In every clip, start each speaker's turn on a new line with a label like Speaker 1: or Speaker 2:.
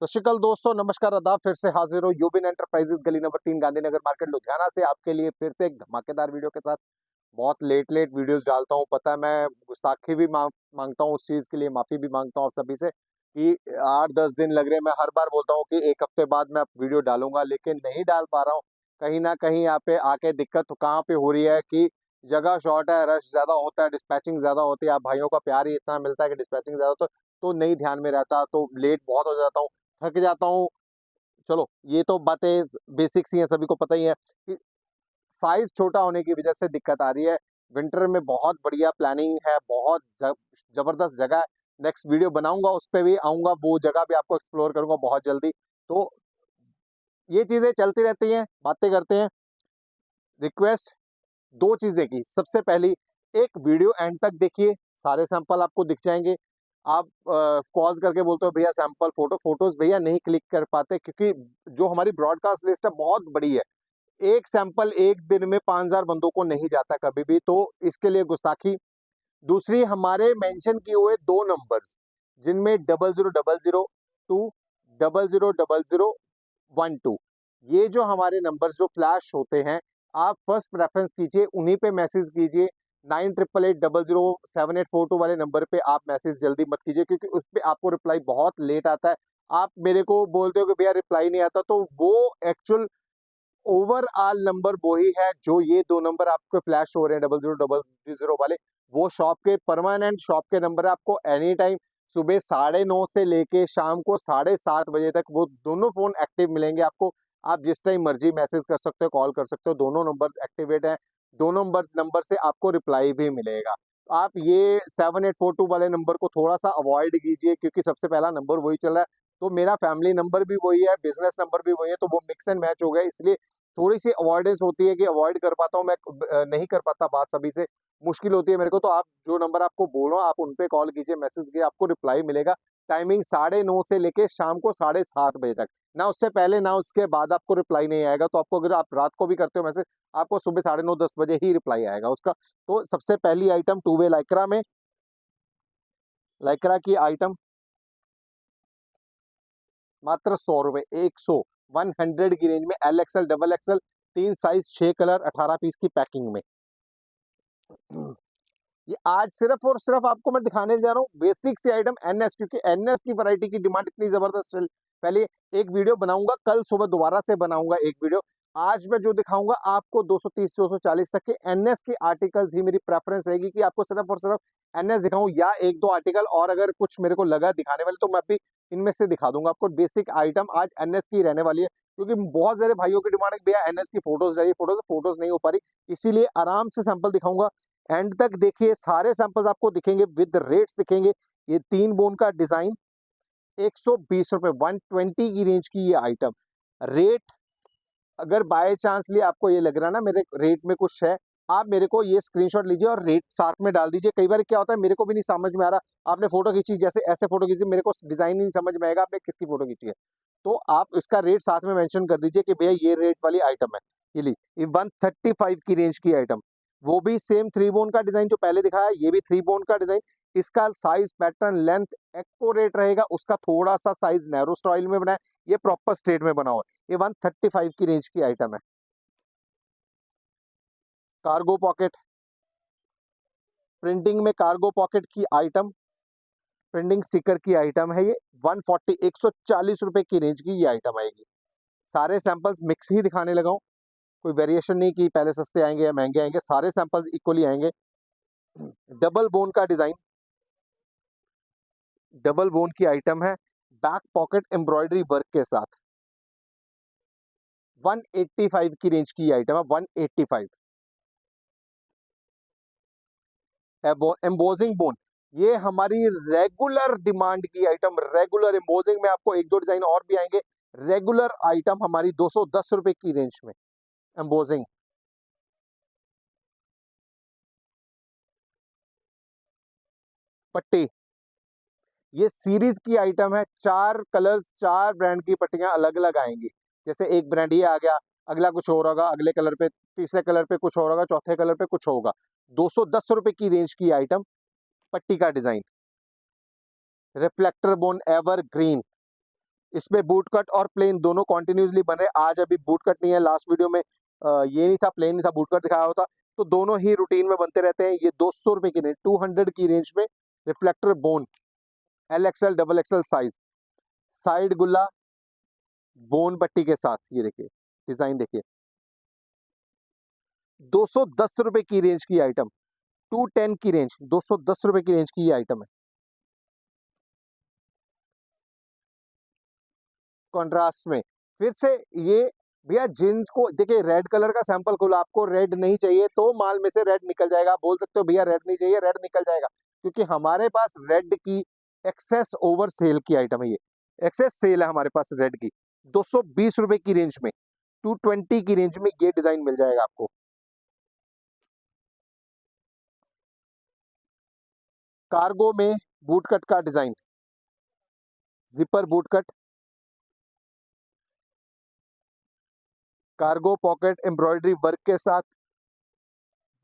Speaker 1: सत श्रीकाल दोस्तों, नमस्कार, आदाब। फिर से हाजिर हो यूबिन एंटरप्राइजेस, गली नंबर 3, गांधीनगर मार्केट, लुधियाना से आपके लिए फिर से एक धमाकेदार वीडियो के साथ। बहुत लेट वीडियोस डालता हूं, पता है। मैं गुस्ताखी भी मांगता हूं, उस चीज के लिए माफी भी मांगता हूं आप सभी से कि 8-10 दिन लग रहे हैं। मैं हर बार बोलता हूं कि एक हफ्ते बाद मैं वीडियो डालूंगा, लेकिन नहीं डाल पा रहा हूं। कहीं ना कहीं यहाँ पे आके दिक्कत कहाँ पे हो रही है कि जगह शॉर्ट है, रश ज्यादा होता है, डिस्पैचिंग ज्यादा होती है। आप भाइयों का प्यार ही इतना मिलता है कि डिस्पैचिंग ज्यादा तो नहीं ध्यान में रहता, तो लेट बहुत हो जाता हूँ, थक जाता हूँ। चलो, ये तो बातें बेसिक्स ही हैं, सभी को पता ही है कि साइज छोटा होने की वजह से दिक्कत आ रही है। विंटर में बहुत बढ़िया प्लानिंग है, बहुत जबरदस्त जगह है। नेक्स्ट वीडियो बनाऊंगा, उस पे भी आऊंगा, वो जगह भी आपको एक्सप्लोर करूंगा बहुत जल्दी। तो ये चीजें चलती रहती हैं, बातें करते हैं। रिक्वेस्ट दो चीजें की। सबसे पहली, एक वीडियो एंड तक देखिए, सारे सैंपल आपको दिख जाएंगे। आप कॉल्स करके बोलते हो भैया सैंपल फोटोज भैया नहीं क्लिक कर पाते, क्योंकि जो हमारी ब्रॉडकास्ट लिस्ट है बहुत बड़ी है। एक सैंपल एक दिन में 5,000 बंदों को नहीं जाता कभी भी, तो इसके लिए गुस्ताखी। दूसरी, हमारे मेंशन किए हुए दो नंबर्स, जिनमें 0000 2 000012, ये जो हमारे नंबर्स जो फ्लैश होते हैं, आप फर्स्ट प्रेफरेंस कीजिए, उन्हीं पे मैसेज कीजिए। 9888007842 वाले नंबर पे आप मैसेज जल्दी मत कीजिए, क्योंकि उस पे आपको रिप्लाई बहुत लेट आता है। आप मेरे को बोलते हो कि भैया रिप्लाई नहीं आता, तो वो एक्चुअल ओवरऑल नंबर वही है जो ये दो नंबर आपके फ्लैश हो रहे हैं, 0000 वाले। वो शॉप के परमानेंट शॉप के नंबर है। आपको एनी टाइम सुबह 9:30 से लेके शाम को 7:30 बजे तक वो दोनों फोन एक्टिव मिलेंगे आपको। आप जिस टाइम मर्जी मैसेज कर सकते हो, कॉल कर सकते हो, दोनों नंबर्स एक्टिवेट हैं। दोनों नंबर से आपको रिप्लाई भी मिलेगा। तो आप ये 7842 वाले नंबर को थोड़ा सा अवॉइड कीजिए, क्योंकि सबसे पहला नंबर वही चल रहा है। तो मेरा फैमिली नंबर भी वही है, बिजनेस नंबर भी वही है, तो वो मिक्स एंड मैच हो गया। इसलिए थोड़ी सी अवॉइडेंस होती है कि अवॉइड कर पाता हूँ मैं, नहीं कर पाता बात सभी से, मुश्किल होती है मेरे को। तो आप जो नंबर आपको बोल रहा हूँ, आप उन पे कॉल कीजिए, मैसेज कीजिए, आपको रिप्लाई मिलेगा। टाइमिंग 9:30 से लेके शाम को 7:30 बजे तक, ना उससे पहले ना उसके बाद आपको रिप्लाई नहीं आएगा। तो आपको, अगर आप रात को भी करते हो मैसेज, आपको सुबह 9:30-10 बजे ही रिप्लाई आएगा उसका। तो सबसे पहली आइटम टू वे लाइक्रा में, लाइक्रा की आइटम मात्र 100 रुपए, 100 की रेंज में, LXL XXL, 3 size, 6 colour, 18 piece की पैकिंग में। ये आज सिर्फ और सिर्फ आपको मैं दिखाने जा रहा हूँ बेसिक सी आइटम NS, क्योंकि NS की वैरायटी की डिमांड इतनी जबरदस्त चल। पहले एक वीडियो बनाऊंगा, कल सुबह दोबारा से बनाऊंगा एक वीडियो। आज मैं जो दिखाऊंगा आपको 230 240 तक के NS के आर्टिकल्स ही मेरी प्रेफरेंस रहेगी कि आपको सिर्फ और सिर्फ NS दिखाऊं, या एक दो आर्टिकल और अगर कुछ मेरे को लगा दिखाने वाले तो मैं भी इनमें से दिखा दूंगा आपको। बेसिक आइटम आज NS की रहने वाली है, क्योंकि बहुत सारे भाइयों की डिमांड है भैया NS की फोटोज चाहिए, फोटोज नहीं हो पा रही, इसीलिए आराम से सैंपल दिखाऊंगा। एंड तक देखिए, सारे सैंपल्स आपको दिखेंगे, विद रेट्स दिखेंगे। ये 3 बोन का डिजाइन, 120 रुपए, 120 की रेंज की ये आइटम। रेट, अगर बाय चांसली आपको ये लग रहा है ना मेरे रेट में कुछ है, आप मेरे को ये स्क्रीनशॉट लीजिए और रेट साथ में डाल दीजिए। कई बार क्या होता है, मेरे को भी नहीं समझ में आ रहा, आपने फोटो खींची, जैसे ऐसे फोटो खींची, मेरे को डिजाइन नहीं समझ में आएगा आपने किसकी फोटो खींची है। तो आप इसका रेट साथ में मेंशन कर दीजिए कि भैया ये रेट वाली आइटम है। ये ली, ये 135 की रेंज की आइटम। वो भी सेम 3 बोन का डिजाइन जो पहले दिखाया, ये भी 3 बोन का डिजाइन। इसका साइज, पैटर्न, लेंथ एक्यूरेट रहेगा, उसका थोड़ा सा साइज नैरो स्टाइल में बना है, ये प्रॉपर स्ट्रेट में बना हुआ है। ये 135 की रेंज की आइटम है। कार्गो पॉकेट, प्रिंटिंग में कार्गो पॉकेट की आइटम, प्रिंटिंग स्टिकर की आइटम है ये। 140 140 रुपए की रेंज की ये आइटम आएगी। सारे सैंपल्स मिक्स ही दिखाने लगा हूं, कोई वेरिएशन नहीं कि पहले सस्ते आएंगे या महंगे आएंगे, सारे सैंपल्स इक्वली आएंगे। डबल बोन का डिजाइन, डबल बोन की आइटम है, बैक पॉकेट एम्ब्रॉयडरी वर्क के साथ। 185 की रेंज की आइटम है, 185। एम्बोजिंग बोन, ये हमारी रेगुलर डिमांड की आइटम। रेगुलर एम्बोजिंग में आपको एक दो डिजाइन और भी आएंगे। रेगुलर आइटम हमारी 210 रुपए की रेंज में, एम्बोजिंग। पट्टी, ये सीरीज की आइटम है, 4 कलर्स, 4 ब्रांड की पट्टियां अलग अलग आएंगी। जैसे एक ब्रांड ये आ गया, अगला कुछ और होगा, अगले कलर पे, तीसरे कलर पे कुछ और होगा, चौथे कलर पे कुछ होगा। 210 रुपए की रेंज की आइटम, पट्टी का design. Reflector bone ever green, इसमें बूट कट और प्लेन दोनों कॉन्टिन्यूसली बन रहे। आज अभी बूट कट नहीं है, लास्ट वीडियो में ये नहीं था, प्लेन नहीं था, बूट कट दिखाया होता। तो दोनों ही रूटीन में बनते रहते हैं। ये 200 रुपए की रेंज, 200 की रेंज में reflector bone, L XL double XL size, side गुल्ला बोन पट्टी के साथ। ये देखिए डिजाइन देखिए, 210 रुपए की रेंज की आइटम, 210 की रेंज, 210 रुपए की रेंज की ये आइटम है। कॉन्ट्रास्ट में फिर से ये भैया, जिनको देखिए रेड कलर का सैंपल खोला, आपको रेड नहीं चाहिए तो माल में से रेड निकल जाएगा। आप बोल सकते हो भैया रेड नहीं चाहिए, रेड निकल जाएगा, क्योंकि हमारे पास रेड की एक्सेस ओवर सेल की आइटम है। ये एक्सेस सेल है हमारे पास रेड की। 220 रुपए की रेंज में, 220 की रेंज में ये डिजाइन मिल जाएगा आपको। कार्गो में बूट कट का design, zipper boot cut, cargo pocket embroidery work के साथ,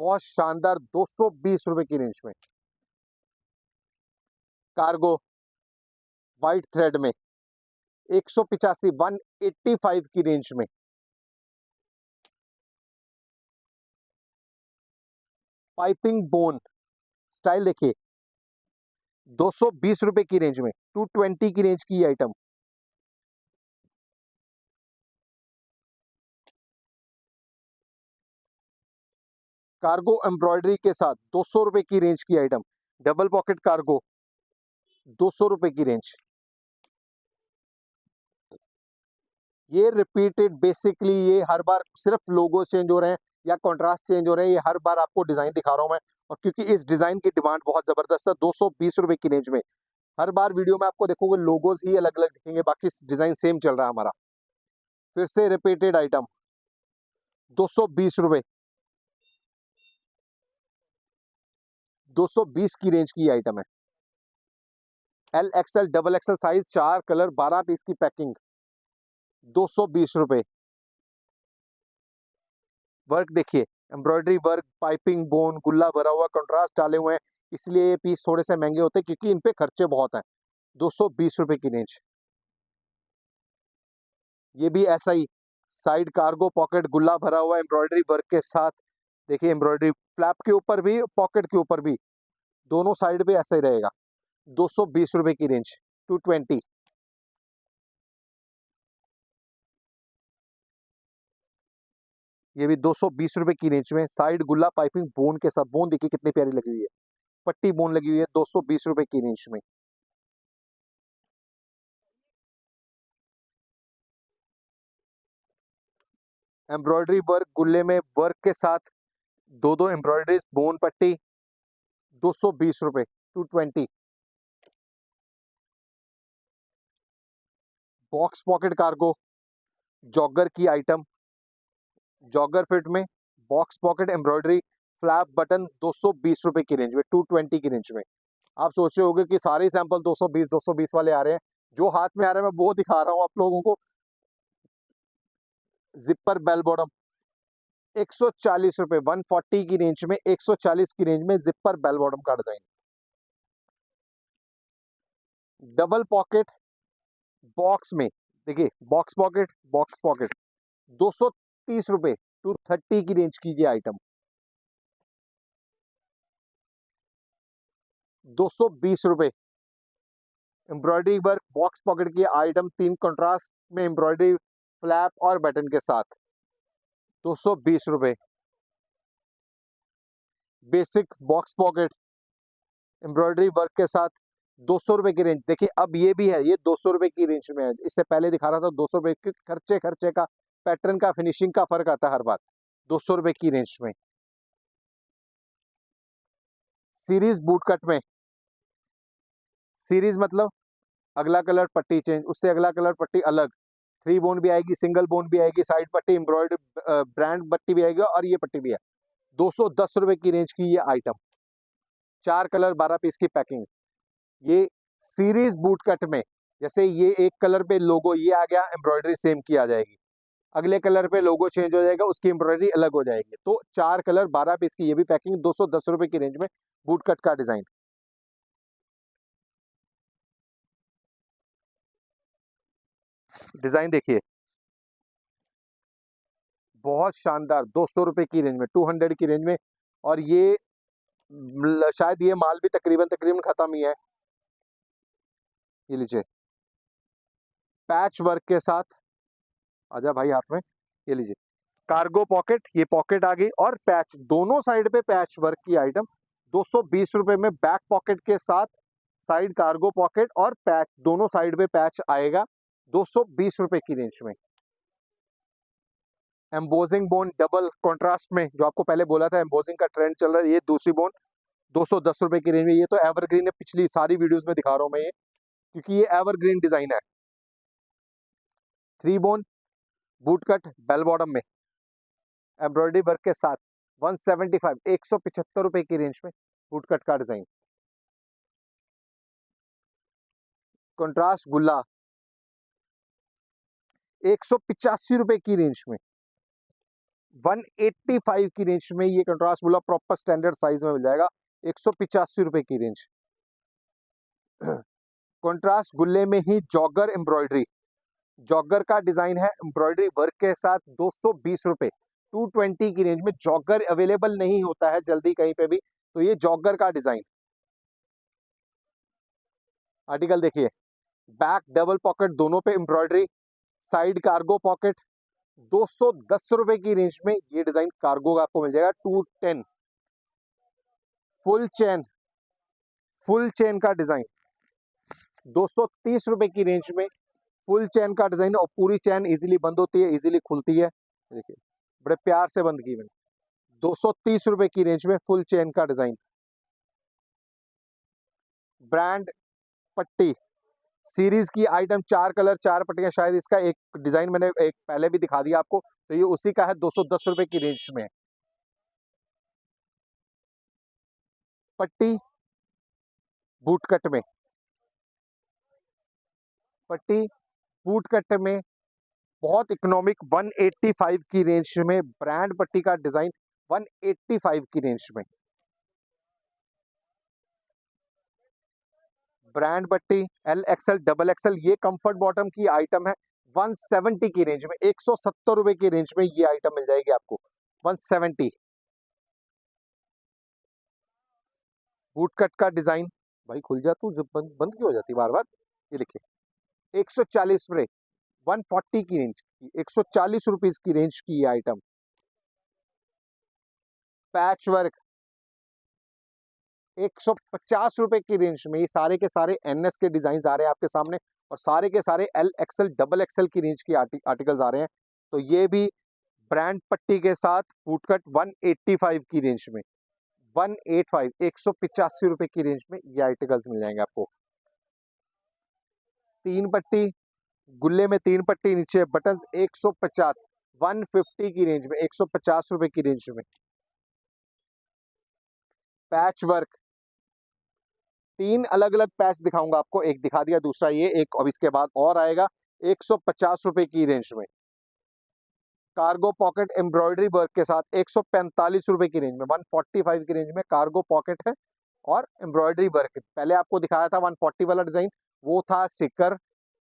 Speaker 1: बहुत शानदार 220 रुपए की रेंज में। कार्गो व्हाइट थ्रेड में 185, 185 की रेंज में। पाइपिंग बोन स्टाइल देखिए, 220 रुपए की रेंज में, 220 की रेंज की आइटम। कार्गो एम्ब्रॉयडरी के साथ 200 रुपए की रेंज की आइटम, डबल पॉकेट कार्गो, 200 रुपए की रेंज। ये रिपीटेड, बेसिकली ये हर बार सिर्फ लोगो चेंज हो रहे हैं या कॉन्ट्रास्ट चेंज हो रहे हैं। ये हर बार आपको डिजाइन दिखा रहा हूं मैं, और क्योंकि इस डिजाइन की डिमांड बहुत जबरदस्त है, 220 रुपए की रेंज में। हर बार वीडियो में आपको देखोगे लोगोस ही अलग अलग दिखेंगे, बाकी डिजाइन सेम चल रहा है हमारा। फिर से रिपीटेड आइटम, 220 रुपए, 220 की रेंज की आइटम है। L XL double XL size, 4 colour, 12 piece की पैकिंग, 220 रुपए। वर्क देखिए, एम्ब्रॉयडरी वर्क, पाइपिंग बोन, गुल्ला भरा हुआ, कंट्रास्ट डाले हुए हैं, इसलिए ये पीस थोड़े से महंगे होते हैं, क्योंकि इन पे खर्चे बहुत हैं। 220 रुपए की रेंज। ये भी ऐसा ही, साइड कार्गो पॉकेट, गुल्ला भरा हुआ एम्ब्रॉयडरी वर्क के साथ। देखिए एम्ब्रॉयडरी फ्लैप के ऊपर भी, पॉकेट के ऊपर भी, दोनों साइड पे ऐसा ही रहेगा। 220 रुपए की रेंज, 220। ये भी 220 रुपए की रेंज में, साइड गुल्ला पाइपिंग बोन के साथ। बोन देखिए कितनी प्यारी लगी हुई है, पट्टी बोन लगी हुई है, 220 रुपए की रेंज में। एम्ब्रॉयडरी वर्क गुल्ले में वर्क के साथ, दो दो एम्ब्रॉयडरीज बोन पट्टी, 220 रुपए, 220। बॉक्स पॉकेट कार्गो जॉगर की आइटम, जॉगर फिट में box pocket embroidery flap button, 220 रुपए की रेंज में, 220 की रेंज में। आप सोच रहे होगे कि सारे सैंपल 220 वाले आ रहे हैं। जो हाथ में आ रहा है मैं वो दिखा रहा हूँ आप लोगों को। जिपर बेल बॉटम, 140 रुपए, 140 की रेंज में, 140 की रेंज में जिपर बेल बॉटम का डिजाइन। डबल पॉकेट बॉक्स में देखिए, बॉक्स पॉकेट 230 रुपए, 230 की रेंज की ये आइटम, 220 रुपए। एम्ब्रॉयडरी वर्क बॉक्स पॉकेट की आइटम, 3 कंट्रास्ट में एम्ब्रॉयडरी फ्लैप और बटन के साथ, 220 रुपए। Basic box pocket embroidery work के साथ, 200 रुपए की रेंज। देखिए अब ये भी है, ये 200 रुपए की रेंज में है। इससे पहले दिखा रहा था 200 रुपए, क्योंकि खर्चे खर्चे का, पैटर्न का, फिनिशिंग का फर्क आता है हर बार। 200 रुपए की रेंज में। सीरीज बूट कट में, सीरीज मतलब अगला कलर पट्टी चेंज, उससे अगला कलर पट्टी अलग, 3 बोन भी आएगी, सिंगल बोन भी आएगी, साइड पट्टी एम्ब्रॉयड ब्रांड पट्टी भी आएगी, और ये पट्टी भी है। 210 रुपए की रेंज की ये आइटम, 4 कलर, 12 पीस की पैकिंग। ये सीरीज बूट कट में, जैसे ये एक कलर पे लोगो ये आ गया, एम्ब्रॉयडरी सेम की आ जाएगी, अगले कलर पे लोगो चेंज हो जाएगा, उसकी एम्ब्रॉयडरी अलग हो जाएगी। तो 4 कलर, 12 पीस की ये भी पैकिंग, 210 रुपए की रेंज में, बूट कट का डिजाइन। डिजाइन देखिए, बहुत शानदार, 200 रुपए की रेंज में, 200 की रेंज में। और ये शायद ये माल भी तकरीबन तकरीबन खत्म ही है। ये लीजिए, पैच वर्क के साथ, आजा भाई हाथ में, ये लीजिए, कार्गो पॉकेट, ये पॉकेट आ गई और पैच, दोनों साइड पे पैच वर्क की आइटम, 220 रुपए में बैक पॉकेट के साथ, साइड कार्गो पॉकेट और पैच, दोनों साइड पे पैच आएगा, 220 रुपए की रेंज में। एम्बोजिंग बोन डबल कॉन्ट्रास्ट में, जो आपको पहले बोला था एम्बोजिंग का ट्रेंड चल रहा है, ये दूसरी बोन 210 रुपए की रेंज में। ये तो एवरग्रीन है, पिछली सारी वीडियोस में दिखा रहा हूं मैं ये, क्योंकि ये एवरग्रीन डिजाइन है। 3 bone boot cut bell bottom में एम्ब्रॉयडरी वर्क के साथ, 175, 175 रुपए की रेंज में बूट कट का डिजाइन। कंट्रास्ट गुल्ला 185 रुपए की रेंज में, 185 की रेंज में ये कंट्रास्ट गुल्ला प्रॉपर स्टैंडर्ड साइज में मिल जाएगा, 185 रुपए की रेंज। कंट्रास्ट गुल्ले में ही जॉगर एम्ब्रॉयडरी, जॉगर का डिजाइन है एम्ब्रॉयडरी वर्क के साथ, 220 रुपए, 220 की रेंज में। जॉगर अवेलेबल नहीं होता है जल्दी कहीं पे भी, तो ये जॉगर का डिजाइन। आर्टिकल देखिए, बैक डबल पॉकेट दोनों पे एम्ब्रॉयडरी, साइड कार्गो पॉकेट, 210 रुपए की रेंज में ये डिजाइन कार्गो का आपको मिल जाएगा, 210। फुल चेन का डिजाइन 230 रुपए की रेंज में, फुल चेन का डिजाइन, और पूरी चेन इजीली बंद होती है, इजीली खुलती है। देखिए, बड़े प्यार से बंद की मैंने, 230 रुपए की रेंज में फुल चेन का डिजाइन। ब्रांड पट्टी सीरीज की आइटम, 4 कलर 4 पट्टियां, शायद इसका एक डिजाइन मैंने एक पहले भी दिखा दिया आपको, तो ये उसी का है, 210 रुपए की रेंज में। पट्टी बूट कट में, पट्टी बूट कट में बहुत इकोनॉमिक, 185 की रेंज में ब्रांड पट्टी का डिजाइन, 185 की रेंज में। ब्रांड पट्टी एल एक्सएल डबल एक्सएल, ये कंफर्ट बॉटम की आइटम है, 170 की रेंज में, 170 रुपए की रेंज में ये आइटम मिल जाएगी आपको, 170। बूट कट का डिजाइन, भाई खुल जा तू, जब बंद बंद क्यों हो जाती बार बार। ये लिखिए, 140 रुपए, 140 की रेंज की, 140 रुपीज की रेंज की ये आइटम। पैच वर्क 150 रुपए की रेंज में, ये सारे के सारे एनएस के डिजाइन आ रहे हैं आपके सामने, और सारे के सारे एल एक्सएल डबल एक्सएल की रेंज की आर्टिकल्स आ रहे हैं। तो ये भी ब्रांड पट्टी के साथ फूटकट 185 की रेंज में, 185, 185 रुपए की रेंज में ये आर्टिकल्स मिल जाएंगे आपको। 3 पट्टी गुल्ले में, 3 पट्टी नीचे बटन, 150, 150 की रेंज में, 150 रुपए की रेंज में। पैच वर्क, 3 अलग अलग पैच दिखाऊंगा आपको, एक दिखा दिया, दूसरा ये एक, अब इसके बाद और आएगा, 150 रुपए की रेंज में। कार्गो पॉकेट एम्ब्रॉयडरी वर्क के साथ 145 रुपए की रेंज में, 145 की रेंज में कार्गो पॉकेट है और एम्ब्रॉयडरी वर्क। पहले आपको दिखाया था 140 वाला डिजाइन, वो था sticker,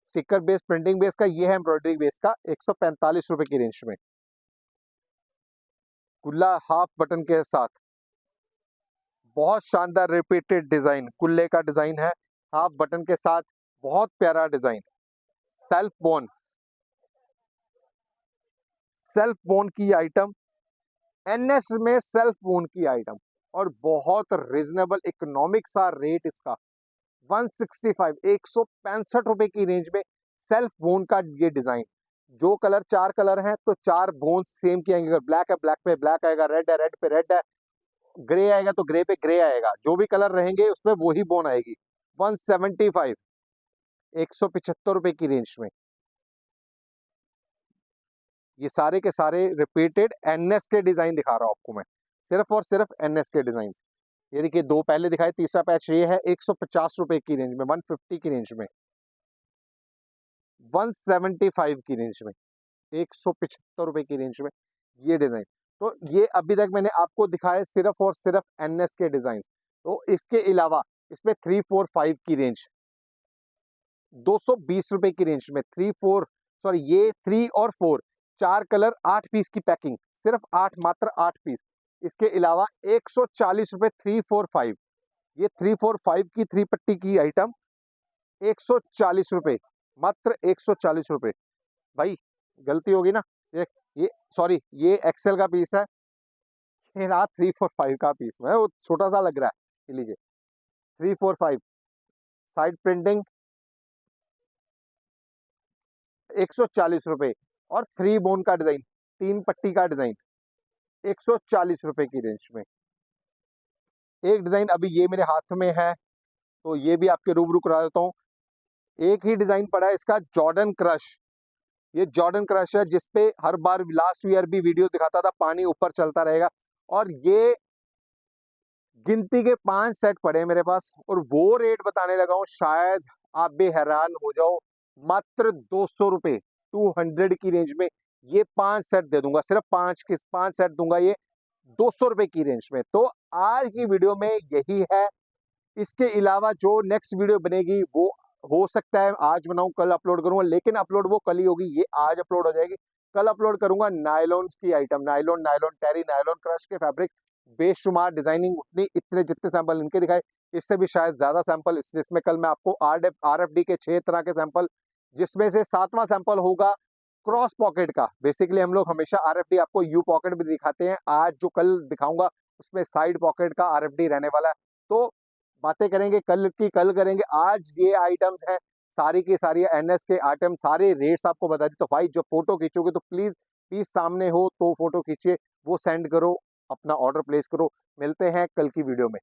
Speaker 1: sticker base printing base का, ये है एम्ब्रॉयडरी बेस का, 145 रुपए की रेंज में। कुल्ला हाफ बटन के साथ, बहुत शानदार रिपीटेड डिजाइन, कुल्ले का डिजाइन है, हाफ बटन के साथ, बहुत प्यारा design. Self bone, self bone की आइटम, एनएस में सेल्फ बोन की आइटम, और बहुत रिजनेबल इकोनॉमिक सा रेट इसका, 165, 165 रुपए की रेंज में सेल्फ बोन का ये डिजाइन। जो कलर, 4 कलर हैं तो 4 बोन सेम की आएंगे, अगर ब्लैक है ब्लैक पे ब्लैक आएगा, रेड है रेड पे रेड है, ग्रे आएगा तो ग्रे पे ग्रे आएगा, जो भी कलर रहेंगे उसमें वही बोन आएगी। 175, 175 रुपए की रेंज में ये सारे के सारे रिपीटेड एनएस के डिजाइन दिखा रहा हूं आपको मैं, सिर्फ और सिर्फ एनएस के डिजाइन। ये देखिए, 2 पहले दिखाए, तीसरा पैच ये है, 150 रुपए की रेंज में, 150 की रेंज में, 175 की रेंज में, 175 रुपए की रेंज में ये डिजाइन। तो ये अभी तक मैंने आपको दिखाए सिर्फ और सिर्फ एनएस के डिजाइन। तो इसके अलावा इसमें 345 की रेंज, 220 रुपए की रेंज में, सॉरी ये 3 और 4 4 कलर 8 पीस की पैकिंग, सिर्फ 8, मात्र 8 पीस। इसके अलावा 140 रुपए 345, ये 345 की 3 पट्टी की आइटम 140 रुपए, मात्र 140 रुपए। भाई गलती होगी ना, ये सॉरी ये एक्सेल का पीस है, ये रहा 345 का पीस में, वो छोटा सा लग रहा है, ये लीजिए 345 साइड प्रिंटिंग 140 रुपए, और 3 बोन का डिजाइन, 3 पट्टी का डिजाइन 140 रुपए की रेंज में। एक डिजाइन अभी ये मेरे हाथ में है, तो ये भी आपके रूबरू करा देता हूँ। एक ही डिजाइन पड़ा है इसका, जॉर्डन क्रश। ये जॉर्डन क्रश है जिसपे हर बार लास्ट ईयर भी वीडियोस दिखाता था, पानी ऊपर चलता रहेगा। और ये गिनती के 5 सेट पड़े हैं मेरे पास, और वो रेट बताने लगा हूँ शायद आप भी हैरान हो जाओ, मात्र 200 रुपए, 200 की रेंज में ये 5 सेट दे दूंगा, सिर्फ 5 सेट दूंगा ये 200 रुपए की रेंज में। तो आज की वीडियो में यही है। इसके अलावा जो नेक्स्ट वीडियो बनेगी वो हो सकता है आज बनाऊं, कल अपलोड करूंगा, लेकिन अपलोड वो कल ही होगी, ये आज अपलोड हो जाएगी। कल अपलोड करूंगा नायलॉन की आइटम, नायलॉन, नायलॉन टेरी, नायलॉन क्रश के फैब्रिक, बेशुमार डिजाइनिंग, उतनी इतने जितने सैंपल इनके दिखाए इससे भी शायद ज्यादा सैंपल, इसमें कल मैं आपको RFD के 6 तरह के सैंपल, जिसमें से 7वां सैंपल होगा क्रॉस पॉकेट का। बेसिकली हम लोग हमेशा RFD आपको यू पॉकेट भी दिखाते हैं, आज जो कल दिखाऊंगा उसमें साइड पॉकेट का RFD रहने वाला है। तो बातें करेंगे कल की, कल करेंगे। आज ये आइटम्स हैं सारी की सारी NS के आइटम, सारे रेट्स आपको बता दी। तो भाई जो फोटो खींचोगे तो प्लीज प्लीज सामने हो तो फोटो खींचिए, वो सेंड करो, अपना ऑर्डर प्लेस करो। मिलते हैं कल की वीडियो में।